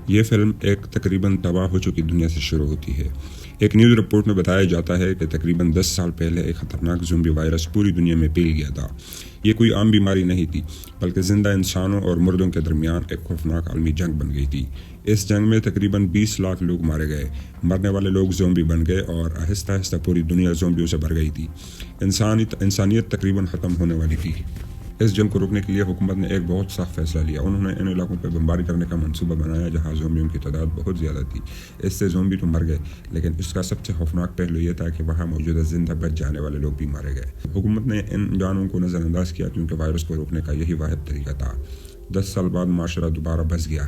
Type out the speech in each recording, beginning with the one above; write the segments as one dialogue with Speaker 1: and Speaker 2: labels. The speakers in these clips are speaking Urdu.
Speaker 1: یہ فلم ایک تقریباً تباہ ہو چکی دنیا سے شروع ہوتی ہے۔ ایک نیوز رپورٹ میں بتایا جاتا ہے کہ تقریباً 10 سال پہلے ایک خطرناک زومبی وائرس پوری دنیا میں پھیل گیا تھا۔ یہ کوئی عام بیماری نہیں تھی، بلکہ زندہ انسانوں اور مردوں کے درمیان ایک خوفناک عالمی جنگ بن گئی تھی۔ اس جنگ میں تقریباً 20 لاکھ لوگ مارے گئے، مرنے والے لوگ زومبی بن گئے اور آہستہ آہستہ پوری دنیا زومبیوں سے بھر گئی تھی۔ انسانیت تقریباً ختم ہونے والی تھی۔ اس جنگ کو روکنے کے لیے حکومت نے ایک بہت سخت فیصلہ لیا۔ انہوں نے ان علاقوں پر بمباری کرنے کا منصوبہ بنایا جہاں زومبیوں کی تعداد بہت زیادہ تھی۔ اس سے زومبی تو مر گئے، لیکن اس کا سب سے خوفناک پہلو یہ تھا کہ وہاں موجودہ زندہ بچ جانے والے لوگ بھی مارے گئے۔ حکومت نے ان جانوں کو نظر انداز کیا کیونکہ وائرس کو روکنے کا یہی واحد طریقہ تھا۔ 10 سال بعد معاشرہ دوبارہ بس گیا،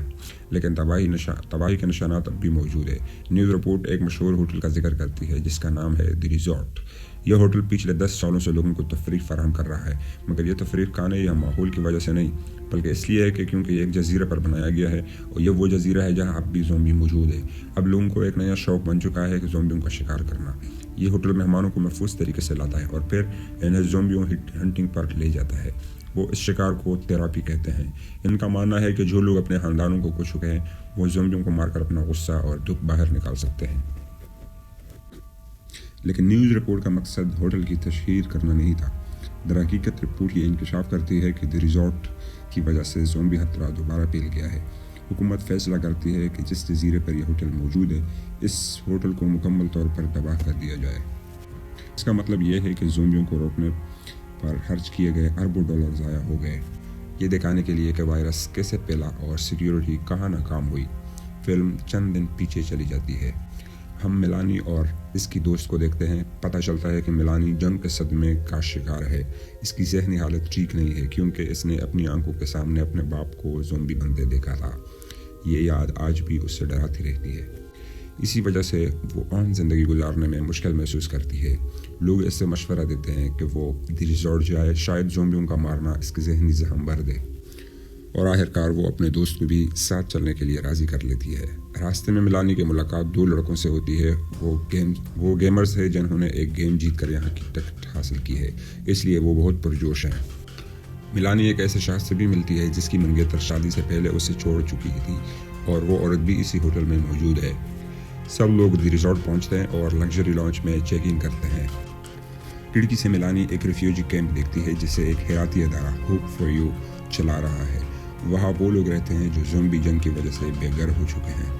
Speaker 1: لیکن تباہی کے نشانات اب بھی موجود ہیں۔ نیوز رپورٹ ایک مشہور ہوٹل کا ذکر کرتی ہے جس کا نام ہے دی ریزورٹ۔ یہ ہوٹل پچھلے 10 سالوں سے لوگوں کو تفریح فراہم کر رہا ہے، مگر یہ تفریح کھانے یا ماحول کی وجہ سے نہیں، بلکہ اس لیے ہے کہ کیونکہ یہ ایک جزیرے پر بنایا گیا ہے اور یہ وہ جزیرہ ہے جہاں اب بھی زومبی موجود ہے۔ اب لوگوں کو ایک نیا شوق بن چکا ہے کہ زومبیوں کا شکار کرنا۔ یہ ہوٹل مہمانوں کو محفوظ طریقے سے لاتا ہے اور پھر انہیں زومبیوں ہنٹنگ پر لے جاتا ہے۔ وہ اس شکار کو تھیراپی کہتے ہیں۔ ان کا ماننا ہے کہ جو لوگ اپنے خاندانوں کو کھو چکے ہیں وہ زومبیوں کو مار کر اپنا غصہ اور دکھ باہر نکال سکتے ہیں۔ لیکن نیوز رپورٹ کا مقصد ہوٹل کی تشہیر کرنا نہیں تھا۔ در حقیقت رپورٹ یہ انکشاف کرتی ہے کہ دی ریزورٹ کی وجہ سے زومبی خطرہ دوبارہ پھیل گیا ہے۔ حکومت فیصلہ کرتی ہے کہ جس جزیرے پر یہ ہوٹل موجود ہے اس ہوٹل کو مکمل طور پر تباہ کر دیا جائے۔ اس کا مطلب یہ ہے کہ زومبیوں کو روکنے پر خرچ کیے گئے اربوں ڈالر ضائع ہو گئے، یہ دکھانے کے لیے کہ وائرس کیسے پھیلا اور سیکیورٹی کہاں ناکام ہوئی۔ فلم چند دن پیچھے چلی جاتی ہے۔ ہم میلانی اور اس کی دوست کو دیکھتے ہیں۔ پتہ چلتا ہے کہ میلانی جنگ کے صدمے کا شکار ہے۔ اس کی ذہنی حالت ٹھیک نہیں ہے کیونکہ اس نے اپنی آنکھوں کے سامنے اپنے باپ کو زومبی بنتے دیکھا تھا۔ یہ یاد آج بھی اس سے ڈراتی رہتی ہے۔ اسی وجہ سے وہ عام زندگی گزارنے میں مشکل محسوس کرتی ہے۔ لوگ اس سے مشورہ دیتے ہیں کہ وہ دی ریزورٹ جائے، شاید زومبیوں کا مارنا اس کی ذہنی زخم بھر دے، اور آخرکار وہ اپنے دوست کو بھی ساتھ چلنے کے لیے راضی کر لیتی ہے۔ راستے میں میلانی کی ملاقات 2 لڑکوں سے ہوتی ہے۔ وہ گیمرز ہیں جنہوں نے ایک گیم جیت کر یہاں کی ٹکٹ حاصل کی ہے، اس لیے وہ بہت پرجوش ہیں۔ میلانی ایک ایسے شخص سے بھی ملتی ہے جس کی منگیتر شادی سے پہلے اسے چھوڑ چکی تھی، اور وہ عورت بھی اسی ہوٹل میں موجود ہے۔ سب لوگ دی ریزورٹ پہنچتے ہیں اور لگژری لاؤنج میں چیک ان کرتے ہیں۔ کھڑکی سے میلانی ایک ریفیوجی کیمپ دیکھتی ہے جسے ایک خیراتی ادارہ ہوپ فار یو چلا رہا ہے۔ وہاں وہ لوگ رہتے ہیں جو زومبی جنگ کی وجہ سے بے گھر ہو چکے ہیں۔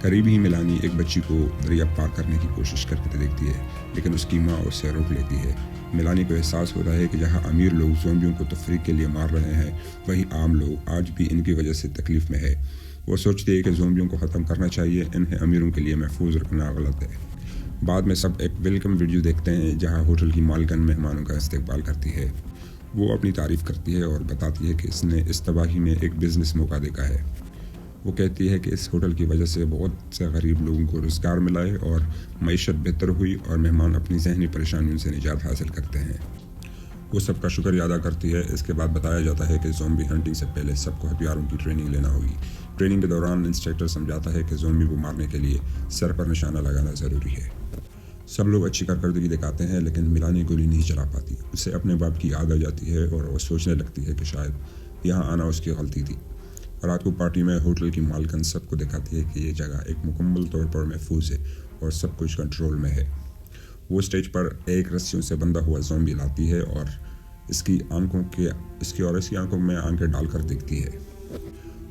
Speaker 1: قریب ہی میلانی ایک بچی کو دریا پار کرنے کی کوشش کرتے دیکھتی ہے، لیکن اس کی ماں اسے روک لیتی ہے۔ میلانی کو احساس ہوتا ہے کہ جہاں امیر لوگ زومبیوں کو تفریح کے لیے مار رہے ہیں، وہیں عام لوگ آج بھی ان کی وجہ سے تکلیف میں ہے۔ وہ سوچتی ہے کہ زومبیوں کو ختم کرنا چاہیے، انہیں امیروں کے لیے محفوظ رکھنا غلط ہے۔ بعد میں سب ایک ویلکم ویڈیو دیکھتے ہیں جہاں ہوٹل کی مالکن مہمانوں کا استقبال کرتی ہے۔ وہ اپنی تعریف کرتی ہے اور بتاتی ہے کہ اس نے اس تباہی میں ایک بزنس موقع دیکھا ہے۔ وہ کہتی ہے کہ اس ہوٹل کی وجہ سے بہت سے غریب لوگوں کو روزگار ملا ہے اور معیشت بہتر ہوئی، اور مہمان اپنی ذہنی پریشانیوں سے نجات حاصل کرتے ہیں۔ وہ سب کا شکریہ ادا کرتی ہے۔ اس کے بعد بتایا جاتا ہے کہ زومبی ہنٹنگ سے پہلے سب کو ہتھیاروں کی ٹریننگ لینا ہوگی۔ ٹریننگ کے دوران انسٹرکٹر سمجھاتا ہے کہ زومبی کو مارنے کے لیے سر پر نشانہ لگانا ضروری ہے۔ سب لوگ اچھی کارکردگی دکھاتے ہیں، لیکن میلانی گولی نہیں چلا پاتی۔ اسے اپنے باپ کی یاد آ جاتی ہے اور وہ سوچنے لگتی ہے کہ شاید یہاں آنا اس کی غلطی تھی۔ رات کو پارٹی میں ہوٹل کی مالکن سب کو دکھاتی ہے کہ یہ جگہ ایک مکمل طور پر محفوظ ہے اور سب کچھ کنٹرول میں ہے۔ وہ اسٹیج پر ایک رسیوں سے بندھا ہوا زومبی لاتی ہے اور اس کی آنکھوں میں آنکھیں ڈال کر دیکھتی ہے۔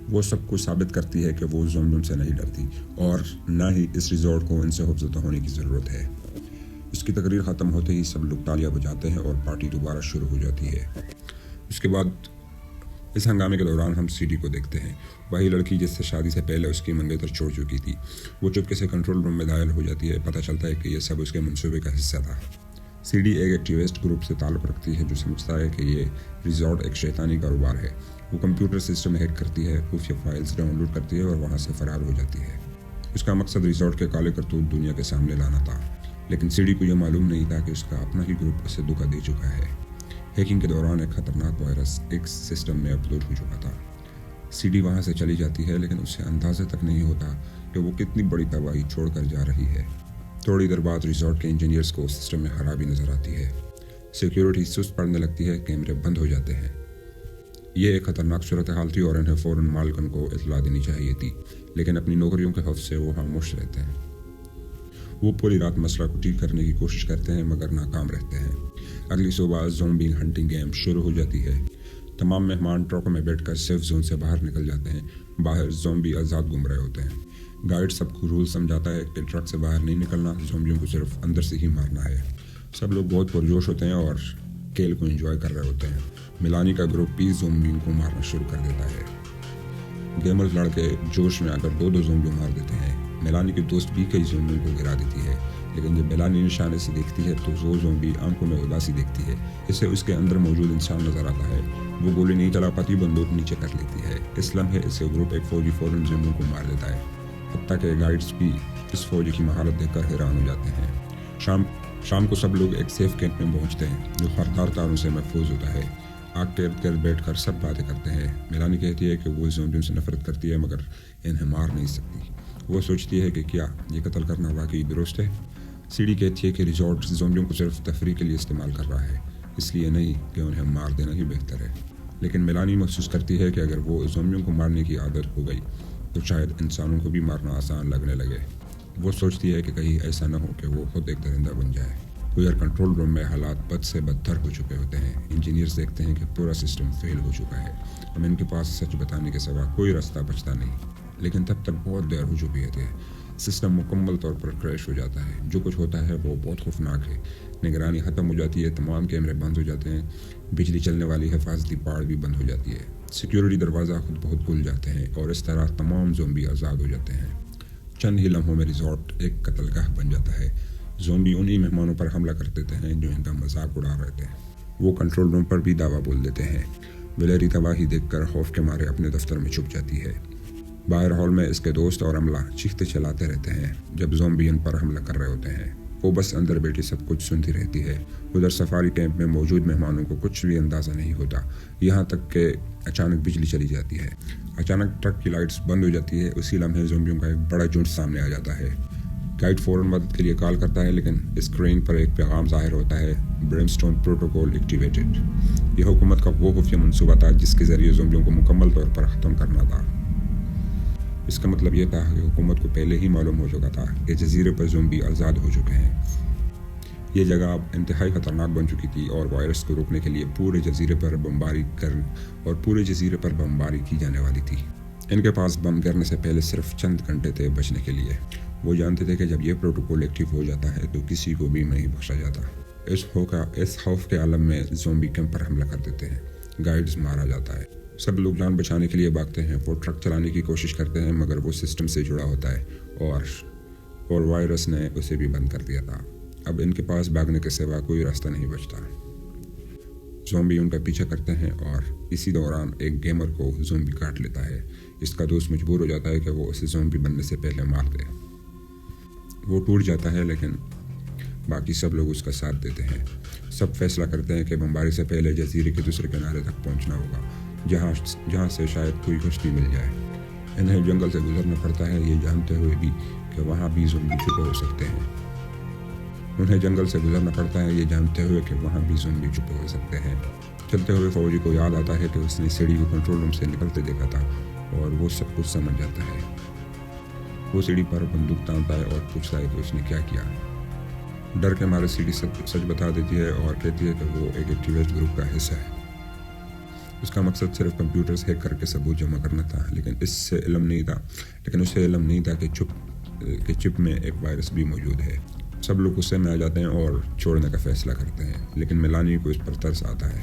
Speaker 1: وہ سب کو ثابت کرتی ہے کہ وہ زومبیوں سے نہیں ڈرتی اور نہ ہی اس ریزورٹ کو ان سے خوفزدہ ہونے کی ضرورت ہے۔ اس کی تقریر ختم ہوتے ہی سب لوگ تالیاں بجاتے ہیں اور پارٹی دوبارہ شروع ہو جاتی ہے۔ اس کے بعد اس ہنگامے کے دوران ہم سی ڈی کو دیکھتے ہیں، وہی لڑکی جس سے شادی سے پہلے اس کی منگیتر چھوڑ چکی تھی۔ وہ چپکے سے کنٹرول روم میں داخل ہو جاتی ہے۔ پتہ چلتا ہے کہ یہ سب اس کے منصوبے کا حصہ تھا۔ سی ڈی ایک ایکٹیوسٹ گروپ سے تعلق رکھتی ہے جو سمجھتا ہے کہ یہ ریزورٹ ایک شیطانی کاروبار ہے۔ وہ کمپیوٹر سسٹم ہیک کرتی ہے، خفیہ فائلز ڈاؤن لوڈ کرتی ہے اور وہاں سے فرار ہو جاتی ہے۔ اس کا مقصد ریزورٹ کے کالے کرتوت دنیا کے سامنے لانا تھا، لیکن سی ڈی کو یہ معلوم نہیں تھا کہ اس کا اپنا ہی گروپ اسے دھوکہ دے چکا ہے۔ ہیکنگ کے دوران ایک خطرناک وائرس ایک سسٹم میں اپلوڈ ہو چکا تھا۔ سی ڈی وہاں سے چلی جاتی ہے، لیکن اسے اندازہ تک نہیں ہوتا کہ وہ کتنی بڑی تباہی چھوڑ کر جا رہی ہے۔ تھوڑی دیر بعد ریزورٹ کے انجینئرز کو سسٹم میں خرابی نظر آتی ہے۔ سیکیورٹی سست پڑنے لگتی ہے، کیمرے بند ہو جاتے ہیں۔ یہ ایک خطرناک صورتحال تھی اور انہیں فوراً مالکن کو اطلاع دینی چاہیے تھی، لیکن اپنی نوکریوں کے خوف سے وہ خاموش رہتے ہیں۔ وہ پوری رات مسئلہ کو ٹھیک کرنے کی کوشش کرتے ہیں مگر ناکام رہتے ہیں۔ اگلی صبح زومبی ہنٹنگ گیم شروع ہو جاتی ہے۔ تمام مہمان ٹرکوں میں بیٹھ کر سیف زون سے باہر نکل جاتے ہیں۔ باہر زومبی آزاد گھوم رہے ہوتے ہیں۔ گائیڈ سب کو رول سمجھاتا ہے کہ ٹرک سے باہر نہیں نکلنا، زومبیوں کو صرف اندر سے ہی مارنا ہے۔ سب لوگ بہت پرجوش ہوتے ہیں اور کھیل کو انجوائے کر رہے ہوتے ہیں۔ میلانی کا گروپ 20 زومبیوں کو مارنا شروع کر دیتا ہے۔ گیمرز لڑکے جوش میں آ کر 2 زومبیوں مار دیتے ہیں۔ میلانی کی دوست بھی کئی زومبیوں کو گرا دیتی ہے، لیکن جب میلانی نشانے سے دیکھتی ہے تو وہ زومبی آنکھوں میں اداسی دیکھتی ہے۔ اسے اس کے اندر موجود انسان نظر آتا ہے۔ وہ گولی نہیں چلا پاتی، بندوق نیچے کر لیتی ہے۔ اس لمحے اسے گروپ ایک فوجی فوراً زومبیوں کو مار دیتا ہے، حتیٰ کہ گائیڈز بھی اس فوجی کی مہارت دیکھ کر حیران ہو جاتے ہیں۔ شام کو سب لوگ ایک سیف کیمپ میں پہنچتے ہیں جو خاردار تاروں سے محفوظ ہوتا ہے۔ آگ کے ارد گرد بیٹھ کر سب باتیں کرتے ہیں۔ میلانی کہتی ہے کہ وہ زومبیوں سے نفرت کرتی ہے مگر انہیں مار نہیں سکتی۔ وہ سوچتی ہے کہ کیا یہ قتل کرنا واقعی درست ہے؟ سیڑھی کہتی ہے کہ ریزورٹ زومبیوں کو صرف تفریح کے لیے استعمال کر رہا ہے، اس لیے نہیں کہ انہیں مار دینا ہی بہتر ہے۔ لیکن میلانی محسوس کرتی ہے کہ اگر وہ زومبیوں کو مارنے کی عادت ہو گئی تو شاید انسانوں کو بھی مارنا آسان لگنے لگے۔ وہ سوچتی ہے کہ کہیں ایسا نہ ہو کہ وہ خود ایک درندہ بن جائے۔ ایئر کنٹرول روم میں حالات بد سے بدتر ہو چکے ہوتے ہیں۔ انجینئرز دیکھتے ہیں کہ پورا سسٹم فیل ہو چکا ہے۔ اب ان کے پاس سچ بتانے کے سوا کوئی راستہ بچتا نہیں، لیکن تب تک بہت دیر ہو چکی ہے۔ سسٹم مکمل طور پر کریش ہو جاتا ہے۔ جو کچھ ہوتا ہے وہ بہت خوفناک ہے۔ نگرانی ختم ہو جاتی ہے، تمام کیمرے بند ہو جاتے ہیں، بجلی چلنے والی حفاظتی پاڑ بھی بند ہو جاتی ہے، سیکیورٹی دروازہ خود بہت کھل جاتے ہیں اور اس طرح تمام زومبی آزاد ہو جاتے ہیں۔ چند ہی لمحوں میں ریزورٹ ایک قتل گاہ بن جاتا ہے۔ زومبی انہی مہمانوں پر حملہ کر دیتے ہیں جو ان کا مذاق اڑا رہے تھے۔ وہ کنٹرول روم پر بھی دعویٰ بول دیتے ہیں۔ ویلیری تباہی دیکھ کر خوف کے مارے اپنے دفتر میں چھپ جاتی ہے۔ باہر ہال میں اس کے دوست اور عملہ چیختے چلاتے رہتے ہیں جب زومبی ان پر حملہ کر رہے ہوتے ہیں۔ وہ بس اندر بیٹھی سب کچھ سنتی رہتی ہے۔ ادھر سفاری کیمپ میں موجود مہمانوں کو کچھ بھی اندازہ نہیں ہوتا، یہاں تک کہ اچانک بجلی چلی جاتی ہے۔ اچانک ٹرک کی لائٹس بند ہو جاتی ہے، اسی لمحے زومبیوں کا ایک بڑا جھنڈ سامنے آ جاتا ہے۔ گائیڈ فوراً مدد کے لیے کال کرتا ہے، لیکن اسکرین پر ایک پیغام ظاہر ہوتا ہے: برمسٹون پروٹوکول ایکٹیویٹڈ۔ یہ حکومت کا وہ خفیہ منصوبہ تھا جس کے ذریعے زومبیوں کو مکمل طور پر ختم کرنا تھا۔ اس کا مطلب یہ تھا کہ حکومت کو پہلے ہی معلوم ہو چکا تھا کہ جزیرے پر زومبی آزاد ہو چکے ہیں۔ یہ جگہ اب انتہائی خطرناک بن چکی تھی اور وائرس کو روکنے کے لیے پورے جزیرے پر بمباری کی جانے والی تھی۔ ان کے پاس بم گرنے سے پہلے صرف چند گھنٹے تھے بچنے کے لیے۔ وہ جانتے تھے کہ جب یہ پروٹوکول ایکٹیو ہو جاتا ہے تو کسی کو بھی نہیں بخشا جاتا۔ اس خوف کے عالم میں زومبی کیمپ پر حملہ کر دیتے ہیں۔ گائیڈز مارا جاتا ہے۔ سب لوگ جان بچانے کے لیے بھاگتے ہیں۔ وہ ٹرک چلانے کی کوشش کرتے ہیں مگر وہ سسٹم سے جڑا ہوتا ہے اور وائرس نے اسے بھی بند کر دیا تھا۔ اب ان کے پاس بھاگنے کے سوا کوئی راستہ نہیں بچتا۔ زومبی ان کا پیچھا کرتے ہیں اور اسی دوران ایک گیمر کو زومبی کاٹ لیتا ہے۔ اس کا دوست مجبور ہو جاتا ہے کہ وہ اسے زومبی بننے سے پہلے مار دے۔ وہ ٹوٹ جاتا ہے لیکن باقی سب لوگ اس کا ساتھ دیتے ہیں۔ سب فیصلہ کرتے ہیں کہ بمباری سے پہلے جزیرے کے دوسرے کنارے تک پہنچنا ہوگا، جہاں سے شاید کوئی کشتی مل جائے۔ انہیں جنگل سے گزرنا پڑتا ہے، یہ جانتے ہوئے بھی کہ وہاں بھی زومبی چھپے ہو سکتے ہیں۔ چلتے ہوئے فوجی کو یاد آتا ہے کہ اس نے سیڑھی کو کنٹرول روم سے نکلتے دیکھا تھا اور وہ سب کچھ سمجھ جاتا ہے۔ وہ سیڑھی پر بندوق تانتا ہے اور پوچھتا ہے کہ اس نے کیا کیا۔ ڈر کے مارے سیڑھی سچ بتا دیتی ہے اور کہتی ہے کہ وہ ایک ایکٹیویسٹ گروپ کا حصہ ہے۔ اس کا مقصد صرف کمپیوٹرز ہیک کر کے ثبوت جمع کرنا تھا، لیکن اسے علم نہیں تھا کہ چپ میں ایک وائرس بھی موجود ہے۔ سب لوگ غصے میں آ جاتے ہیں اور چھوڑنے کا فیصلہ کرتے ہیں، لیکن میلانی کو اس پر ترس آتا ہے۔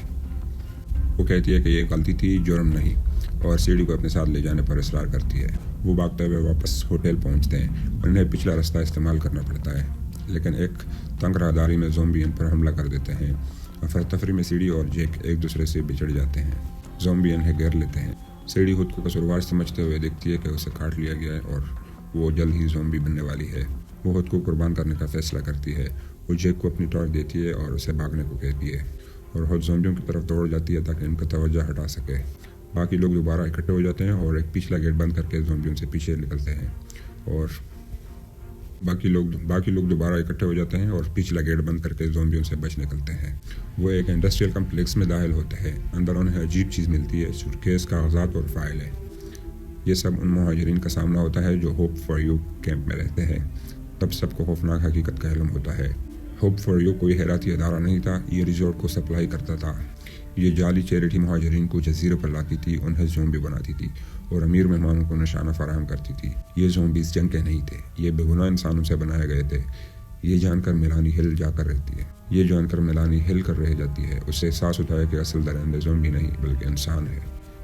Speaker 1: وہ کہتی ہے کہ یہ غلطی تھی، جرم نہیں، اور سیڑھی کو اپنے ساتھ لے جانے پر اصرار کرتی ہے۔ وہ بھاگتے ہوئے واپس ہوٹل پہنچتے ہیں اور انہیں پچھلا راستہ استعمال کرنا پڑتا ہے، لیکن ایک تنگ راہداری میں زومبی ان پر حملہ کر دیتے ہیں۔ افراتفری میں سیڑھی اور جیک ایک دوسرے سے بچھڑ جاتے ہیں۔ زومبی انہیں گھیر لیتے ہیں۔ سیڑھی خود کو قصوروار سمجھتے ہوئے دیکھتی ہے کہ اسے کاٹ لیا گیا ہے اور وہ جلد ہی زومبی بننے والی ہے۔ وہ خود کو قربان کرنے کا فیصلہ کرتی ہے۔ وہ جیک کو اپنی ٹارچ دیتی ہے اور اسے بھاگنے کو کہتی ہے اور خود زومبیوں کی طرف دوڑ جاتی ہے تاکہ ان کا توجہ ہٹا سکے۔ باقی لوگ دوبارہ اکٹھے ہو جاتے ہیں اور ایک پچھلا گیٹ بند کر کے زومبیوں سے پیچھے نکلتے ہیں اور پچھلا گیٹ بند کر کے زومبیوں سے بچ نکلتے ہیں۔ وہ ایک انڈسٹریل کمپلیکس میں داخل ہوتے ہیں۔ اندر انہیں عجیب چیز ملتی ہے، سوٹ کیس، کاغذات اور فائل ہے۔ یہ سب ان مہاجرین کا سامنا ہوتا ہے جو ہوپ فار یو کیمپ میں رہتے ہیں۔ تب سب کو خوفناک حقیقت کا علم ہوتا ہے۔ ہوپ فار یو کوئی خیراتی ادارہ نہیں تھا، یہ ریزورٹ کو سپلائی کرتا تھا۔ یہ جعلی چیریٹی مہاجرین کو جزیرے پر لاتی تھی، انہیں زومبی بناتی تھی اور امیر مہمانوں کو نشانہ فراہم کرتی تھی۔ یہ زومبیز جنگ کے نہیں تھے، یہ بے گناہ انسانوں سے بنائے گئے تھے۔ یہ جان کر میلانی ہل کر رہ جاتی ہے۔ اسے احساس ہوتا ہے کہ اصل درندے زومبی نہیں بلکہ انسان ہے،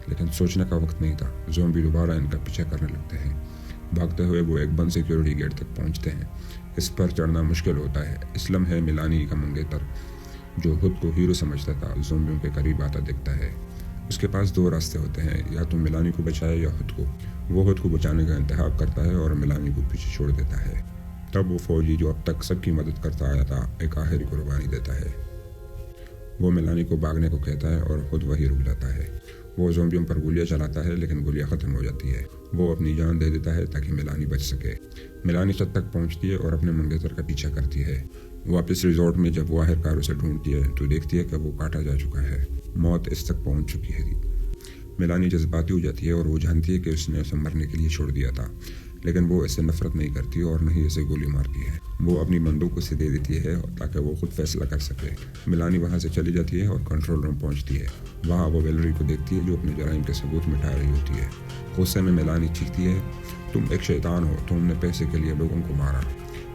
Speaker 1: لیکن سوچنے کا وقت نہیں تھا۔ زومبی دوبارہ ان کا پیچھا کرنے لگتے ہیں۔ بھاگتے ہوئے وہ ایک بند سیکیورٹی گیٹ تک پہنچتے ہیں۔ اس پر چڑھنا مشکل ہوتا ہے۔ اسلم ہے میلانی کا منگیتر، جو خود کو ہیرو سمجھتا تھا، زومبیوں کے قریب آتا دکھتا ہے۔ اس کے پاس دو راستے ہوتے ہیں، یا تو میلانی کو بچائے یا خود کو۔ وہ خود کو بچانے کا انتخاب کرتا ہے اور میلانی کو پیچھے چھوڑ دیتا ہے۔ تب وہ فوجی جو اب تک سب کی مدد کرتا آیا تھا، ایک آخری قربانی دیتا ہے۔ وہ میلانی کو بھاگنے کو کہتا ہے اور خود وہی رک جاتا ہے۔ وہ زومبیوں پر گولیاں چلاتا ہے لیکن گولیاں ختم ہو جاتی ہے۔ وہ اپنی جان دے دیتا ہے تاکہ میلانی بچ سکے۔ میلانی چھت تک پہنچتی ہے اور اپنے منگیتر کا پیچھا کرتی ہے۔ واپس ریزورٹ میں جب وہ آخرکار اسے ڈھونڈتی ہے تو دیکھتی ہے کہ وہ کاٹا جا چکا ہے۔ موت اس تک پہنچ چکی ہے۔ میلانی جذباتی ہو جاتی ہے اور وہ جانتی ہے کہ اس نے اسے مرنے کے لیے چھوڑ دیا تھا، لیکن وہ اس سے نفرت نہیں کرتی اور نہ ہی اسے گولی مارتی ہے۔ وہ اپنی بندوق اسے دے دیتی ہے تاکہ وہ خود فیصلہ کر سکے۔ میلانی وہاں سے چلی جاتی ہے اور کنٹرول روم پہنچتی ہے۔ وہاں وہ ویلری کو دیکھتی ہے جو اپنے جرائم کے ثبوت مٹا رہی ہوتی ہے۔ غصے میں میلانی چیختی ہے، تم ایک شیطان ہو، تم نے پیسے کے لیے لوگوں کو مارا۔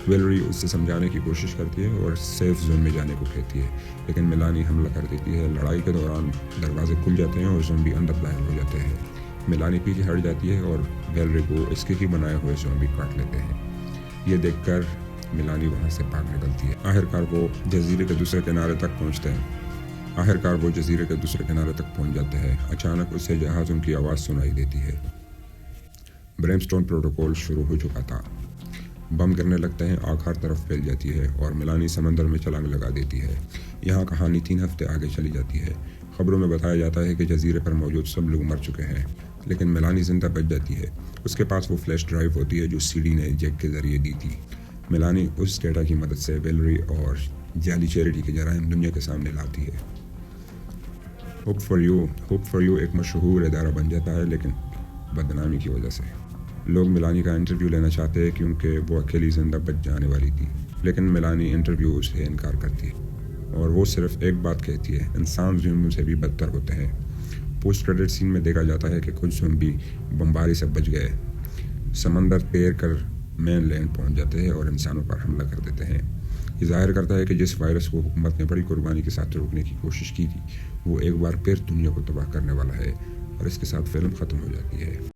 Speaker 1: ویلری اس سے سمجھانے کی کوشش کرتی ہے اور سیف زون میں جانے کو کہتی ہے، لیکن میلانی حملہ کر دیتی ہے۔ لڑائی کے دوران دروازے کھل جاتے ہیں اور زومبی اندر داخل ہو جاتے ہیں۔ میلانی پیچھے ہٹ جاتی ہے اور ویلری کو اس کے ہی بنائے ہوئے زومبی کاٹ لیتے ہیں۔ یہ دیکھ کر میلانی وہاں سے بھاگ نکلتی ہے۔ آخرکار وہ جزیرے کے دوسرے کنارے تک پہنچ جاتے ہیں۔ اچانک اسے جہازوں کی آواز سنائی دیتی ہے۔ بریمسٹون پروٹوکول شروع ہو چکا تھا۔ بم گرنے لگتے ہیں، آگ ہر طرف پھیل جاتی ہے اور میلانی سمندر میں چھلانگ لگا دیتی ہے۔ یہاں کہانی 3 ہفتے آگے چلی جاتی ہے۔ خبروں میں بتایا جاتا ہے کہ جزیرے پر موجود سب لوگ مر چکے ہیں، لیکن میلانی زندہ بچ جاتی ہے۔ اس کے پاس وہ فلیش ڈرائیو ہوتی ہے جو سی ڈی نے جیک کے ذریعے دی تھی۔ میلانی اس ڈیٹا کی مدد سے ویلری اور جعلی چیریٹی کے جرائم دنیا کے سامنے لاتی ہے۔ ہوپ فار یو ایک مشہور ادارہ بن جاتا ہے، لیکن بدنامی کی وجہ سے۔ لوگ میلانی کا انٹرویو لینا چاہتے ہیں کیونکہ وہ اکیلی زندہ بچ جانے والی تھی، لیکن میلانی انٹرویو سے انکار کرتی ہے اور وہ صرف ایک بات کہتی ہے، انسان زومبیوں سے بھی بدتر ہوتے ہیں۔ پوسٹ کریڈٹ سین میں دیکھا جاتا ہے کہ کچھ زومبی بمباری سے بچ گئے، سمندر تیر کر مین لینڈ پہنچ جاتے ہیں اور انسانوں پر حملہ کر دیتے ہیں۔ یہ ظاہر کرتا ہے کہ جس وائرس کو حکومت نے بڑی قربانی کے ساتھ روکنے کی کوشش کی تھی، وہ ایک بار پھر دنیا کو تباہ کرنے والا ہے، اور اس کے ساتھ فلم ختم ہو جاتی ہے۔